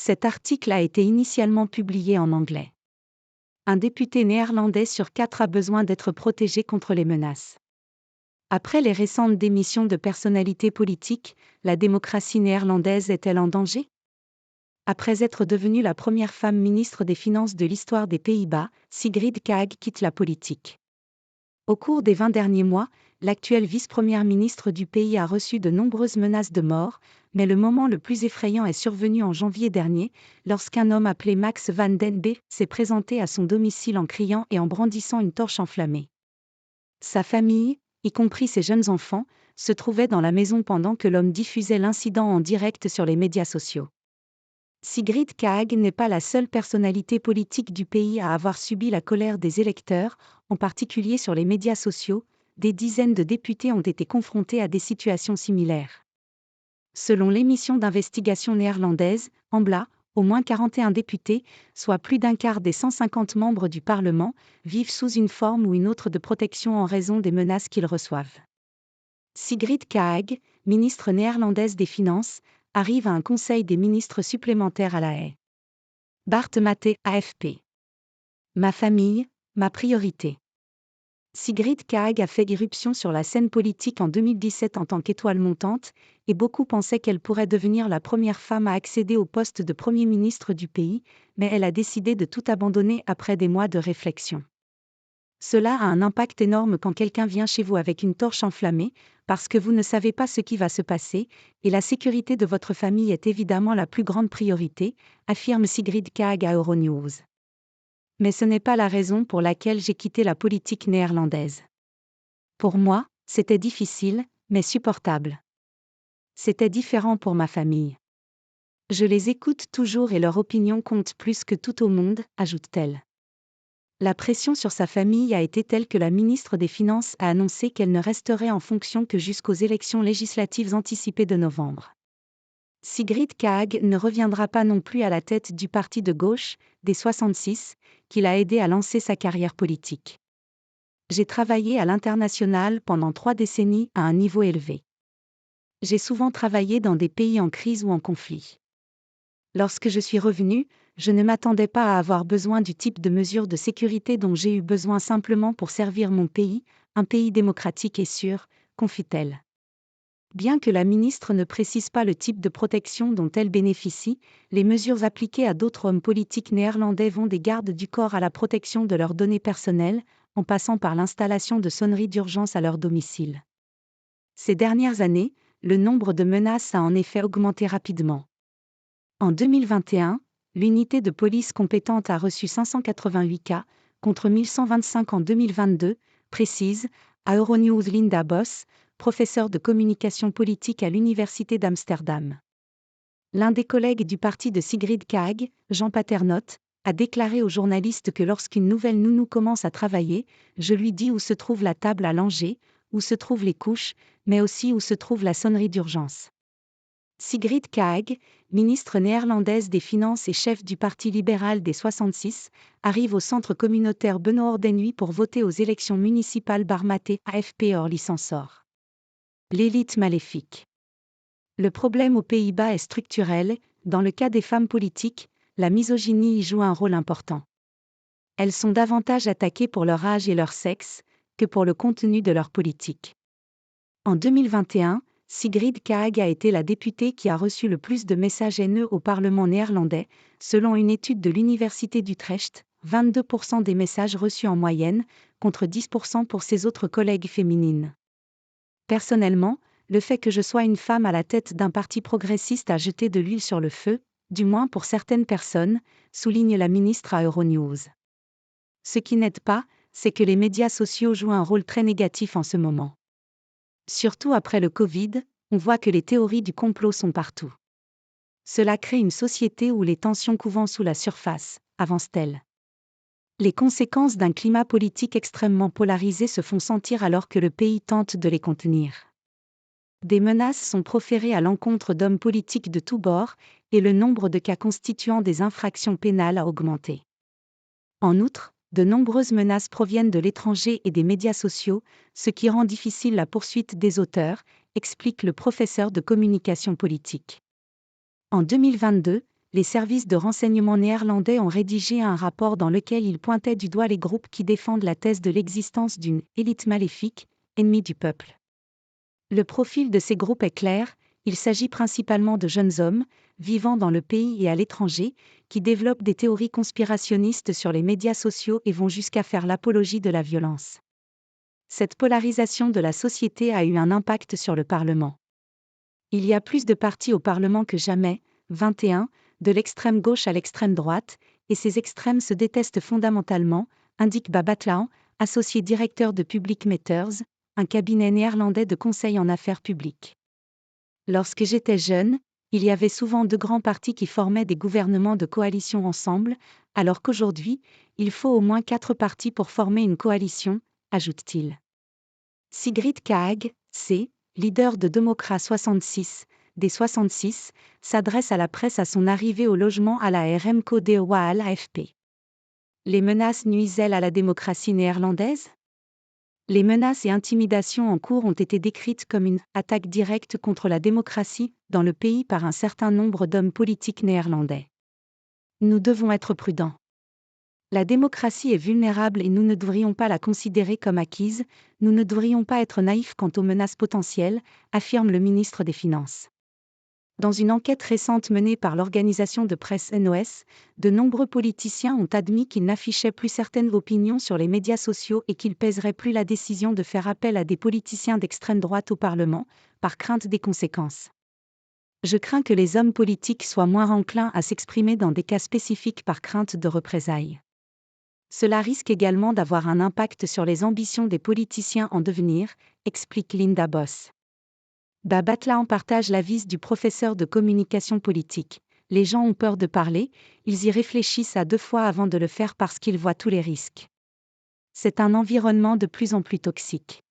Cet article a été initialement publié en anglais. Un député néerlandais sur 4 a besoin d'être protégé contre les menaces. Après les récentes démissions de personnalités politiques, la démocratie néerlandaise est-elle en danger ? Après être devenue la première femme ministre des Finances de l'histoire des Pays-Bas, Sigrid Kaag quitte la politique. Au cours des 20 derniers mois, l'actuelle vice-première ministre du pays a reçu de nombreuses menaces de mort, mais le moment le plus effrayant est survenu en janvier dernier, lorsqu'un homme appelé Max van den Bee s'est présenté à son domicile en criant et en brandissant une torche enflammée. Sa famille, y compris ses jeunes enfants, se trouvait dans la maison pendant que l'homme diffusait l'incident en direct sur les médias sociaux. Sigrid Kaag n'est pas la seule personnalité politique du pays à avoir subi la colère des électeurs, en particulier sur les médias sociaux. Des dizaines de députés ont été confrontés à des situations similaires. Selon l'émission d'investigation néerlandaise, Ambla, au moins 41 députés, soit plus d'un quart des 150 membres du Parlement, vivent sous une forme ou une autre de protection en raison des menaces qu'ils reçoivent. Sigrid Kaag, ministre néerlandaise des Finances, arrive à un conseil des ministres supplémentaires à La Haye. Bart Maté, AFP. Ma famille, ma priorité. Sigrid Kaag a fait irruption sur la scène politique en 2017 en tant qu'étoile montante, et beaucoup pensaient qu'elle pourrait devenir la première femme à accéder au poste de Premier ministre du pays, mais elle a décidé de tout abandonner après des mois de réflexion. Cela a un impact énorme quand quelqu'un vient chez vous avec une torche enflammée, parce que vous ne savez pas ce qui va se passer, et la sécurité de votre famille est évidemment la plus grande priorité, affirme Sigrid Kaag à Euronews. Mais ce n'est pas la raison pour laquelle j'ai quitté la politique néerlandaise. Pour moi, c'était difficile, mais supportable. C'était différent pour ma famille. Je les écoute toujours et leur opinion compte plus que tout au monde, ajoute-t-elle. La pression sur sa famille a été telle que la ministre des Finances a annoncé qu'elle ne resterait en fonction que jusqu'aux élections législatives anticipées de novembre. Sigrid Kaag ne reviendra pas non plus à la tête du parti de gauche, des 66, qui l'a aidé à lancer sa carrière politique. J'ai travaillé à l'international pendant 3 décennies à un niveau élevé. J'ai souvent travaillé dans des pays en crise ou en conflit. Lorsque je suis revenue, je ne m'attendais pas à avoir besoin du type de mesures de sécurité dont j'ai eu besoin simplement pour servir mon pays, un pays démocratique et sûr, confie-t-elle. Bien que la ministre ne précise pas le type de protection dont elle bénéficie, les mesures appliquées à d'autres hommes politiques néerlandais vont des gardes du corps à la protection de leurs données personnelles, en passant par l'installation de sonneries d'urgence à leur domicile. Ces dernières années, le nombre de menaces a en effet augmenté rapidement. En 2021, l'unité de police compétente a reçu 588 cas, contre 1125 en 2022, précise, à Euronews Linda Bos, professeure de communication politique à l'Université d'Amsterdam. L'un des collègues du parti de Sigrid Kaag, Jean Paternotte, a déclaré aux journalistes que lorsqu'une nouvelle nounou commence à travailler, je lui dis où se trouve la table à langer, où se trouvent les couches, mais aussi où se trouve la sonnerie d'urgence. Sigrid Kaag, ministre néerlandaise des Finances et chef du Parti libéral des 66, arrive au centre communautaire Benoordenhuis pour voter aux élections municipales Barmaté AFP Orly-Sansor. L'élite maléfique. Le problème aux Pays-Bas est structurel, dans le cas des femmes politiques, la misogynie y joue un rôle important. Elles sont davantage attaquées pour leur âge et leur sexe, que pour le contenu de leur politique. En 2021, Sigrid Kaag a été la députée qui a reçu le plus de messages haineux au Parlement néerlandais, selon une étude de l'Université d'Utrecht, 22% des messages reçus en moyenne, contre 10% pour ses autres collègues féminines. Personnellement, le fait que je sois une femme à la tête d'un parti progressiste a jeté de l'huile sur le feu, du moins pour certaines personnes, souligne la ministre à Euronews. Ce qui n'aide pas, c'est que les médias sociaux jouent un rôle très négatif en ce moment. Surtout après le Covid, on voit que les théories du complot sont partout. Cela crée une société où les tensions couvent sous la surface, avance-t-elle. Les conséquences d'un climat politique extrêmement polarisé se font sentir alors que le pays tente de les contenir. Des menaces sont proférées à l'encontre d'hommes politiques de tous bords, et le nombre de cas constituant des infractions pénales a augmenté. En outre, de nombreuses menaces proviennent de l'étranger et des médias sociaux, ce qui rend difficile la poursuite des auteurs, explique le professeur de communication politique. En 2022, les services de renseignement néerlandais ont rédigé un rapport dans lequel ils pointaient du doigt les groupes qui défendent la thèse de l'existence d'une « élite maléfique », ennemie du peuple. Le profil de ces groupes est clair, il s'agit principalement de jeunes hommes, vivant dans le pays et à l'étranger, qui développent des théories conspirationnistes sur les médias sociaux et vont jusqu'à faire l'apologie de la violence. Cette polarisation de la société a eu un impact sur le Parlement. Il y a plus de partis au Parlement que jamais, 21, de l'extrême gauche à l'extrême droite, et ces extrêmes se détestent fondamentalement, indique Babatlaan, associé directeur de Public Matters, un cabinet néerlandais de conseil en affaires publiques. Lorsque j'étais jeune, il y avait souvent deux grands partis qui formaient des gouvernements de coalition ensemble, alors qu'aujourd'hui, il faut au moins 4 partis pour former une coalition, ajoute-t-il. Sigrid Kaag, leader de Democra 66, des 66, s'adresse à la presse à son arrivée au logement à la RMCO DOA à l'AFP. Les menaces nuisent-elles à la démocratie néerlandaise ? Les menaces et intimidations en cours ont été décrites comme une « attaque directe contre la démocratie » dans le pays par un certain nombre d'hommes politiques néerlandais. Nous devons être prudents. La démocratie est vulnérable et nous ne devrions pas la considérer comme acquise, nous ne devrions pas être naïfs quant aux menaces potentielles, affirme le ministre des Finances. Dans une enquête récente menée par l'organisation de presse NOS, de nombreux politiciens ont admis qu'ils n'affichaient plus certaines opinions sur les médias sociaux et qu'ils pèseraient plus la décision de faire appel à des politiciens d'extrême droite au Parlement, par crainte des conséquences. Je crains que les hommes politiques soient moins enclins à s'exprimer dans des cas spécifiques par crainte de représailles. Cela risque également d'avoir un impact sur les ambitions des politiciens en devenir, explique Linda Boss. Babatlaan partage l'avis du professeur de communication politique. Les gens ont peur de parler, ils y réfléchissent à 2 fois avant de le faire parce qu'ils voient tous les risques. C'est un environnement de plus en plus toxique.